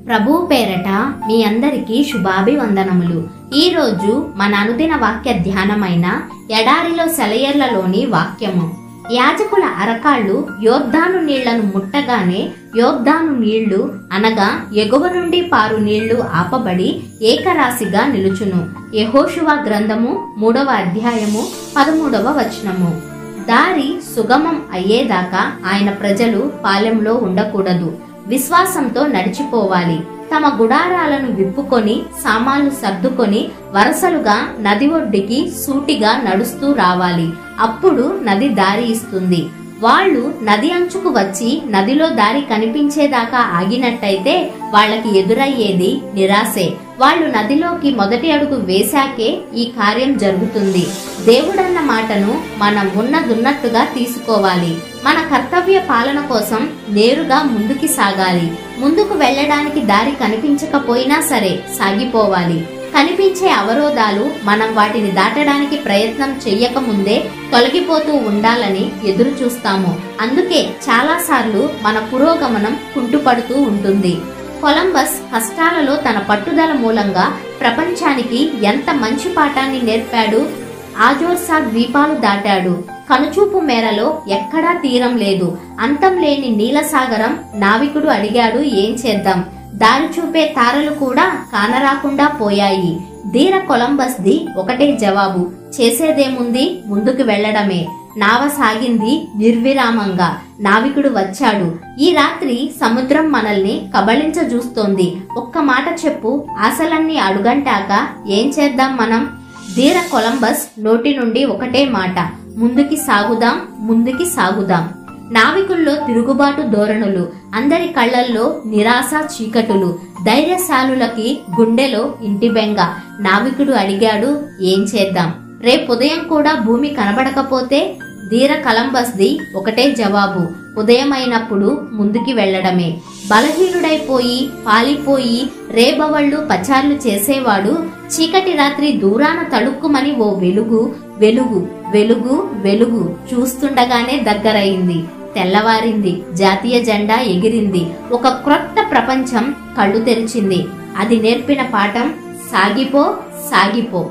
ప్రభువు పేరట మీ అందరికీ శుభాభివందనములు. ఈ రోజు మన అనుదిన వాక్య ధ్యానమైన ఎడారిలో సెలయేర్లలోని వాక్యము. యాజకుల అరకాళ్ళు యోర్దాను నీళ్లను ముట్టగానే యోర్దాను నీళ్లు అనగా ఎగువ నుండి పారు నీళ్లు ఆపబడి ఏకరాశిగా నిలుచును. యెహోషువ గ్రంథము 3వ అధ్యాయము 13వ వచనము. దారి సుగమం అయ్యేదాకా ఆయన ప్రజలు పాలెంలో ఉండకూడదు. విశ్వాసంతో నడిచిపోవాలి. తమ గుడారాలను విప్పుకొని సామాన్లు సర్దుకొని వరసలుగా నది ఒడ్డుకి సూటిగా నడుస్తూ రావాలి. అప్పుడు నది దారి ఇస్తుంది. వాళ్ళు నది అంచుకు వచ్చి నదిలో దారి కనిపించేదాకా ఆగినట్టయితే వాళ్ళకి ఎదురయ్యేది నిరాశే. వాళ్ళు నదిలోకి మొదటి అడుగు వేశాకే ఈ కార్యం జరుగుతుంది. దేవుడన్న మాటను మనం ఉన్నదున్నట్టుగా తీసుకోవాలి. మన కర్తవ్య పాలన కోసం నేరుగా ముందుకి సాగాలి. ముందుకు వెళ్ళడానికి దారి కనిపించకపోయినా సరే సాగిపోవాలి. కనిపించే అవరోధాలు మనం వాటిని దాటడానికి ప్రయత్నం చెయ్యకముందే తొలగిపోతూ ఉండాలని ఎదురు చూస్తాము. అందుకే చాలాసార్లు మన పురోగమనం కుంటుపడుతూ ఉంటుంది. కొలంబస్ కష్టాలలో తన పట్టుదల మూలంగా ప్రపంచానికి ఎంత మంచి పాఠాన్ని నేర్పాడు. ఆజోర్సా ద్వీపాలు దాటాడు. కనుచూపు మేరలో ఎక్కడా తీరం లేదు. అంతం లేని నీలసాగరం. నావికుడు అడిగాడు, ఏం చేద్దాం? దారి చూపే తారలు కూడా కానరాకుండా పోయాయి. ధీర కొలంబస్ది ఒకటే జవాబు, చేసేదేముంది, ముందుకు వెళ్లడమే. నావ సాగింది నిర్విరామంగా. నావికుడు వచ్చాడు. ఈ రాత్రి సముద్రం మనల్ని కబళించజూస్తోంది. ఒక్క మాట చెప్పు, ఆశలన్నీ అడుగంటాక ఏం చేద్దాం మనం? ధీర కొలంబస్ నోటి నుండి ఒకటే మాట, ముందుకి సాగుదాం, ముందుకి సాగుదాం. నావికుల్లో తిరుగుబాటు ధోరణులు, అందరి కళ్లల్లో నిరాశ చీకటులు. ధైర్యశాలులకి గుండెలో ఇంటి బెంగ. నావికుడు అడిగాడు, ఏం చేద్దాం? రేపుదయం కూడా భూమి కనబడకపోతే? ధీర కొలంబస్ది ఒకటే జవాబు, ఉదయమైనప్పుడు ముందుకి వెళ్లడమే. బలహీనుడైపోయి పాలిపోయి రేబవళ్లు పచార్లు చేసేవాడు చీకటి రాత్రి దూరాన తడుక్కుమని ఓ వెలుగు వెలుగు వెలుగు వెలుగు చూస్తుండగానే దగ్గరైంది. తెల్లవారింది. జాతీయ జెండా ఎగిరింది. ఒక క్రొత్త ప్రపంచం కళ్ళు తెరిచింది. అది నేర్పిన పాఠం, సాగిపో సాగిపో.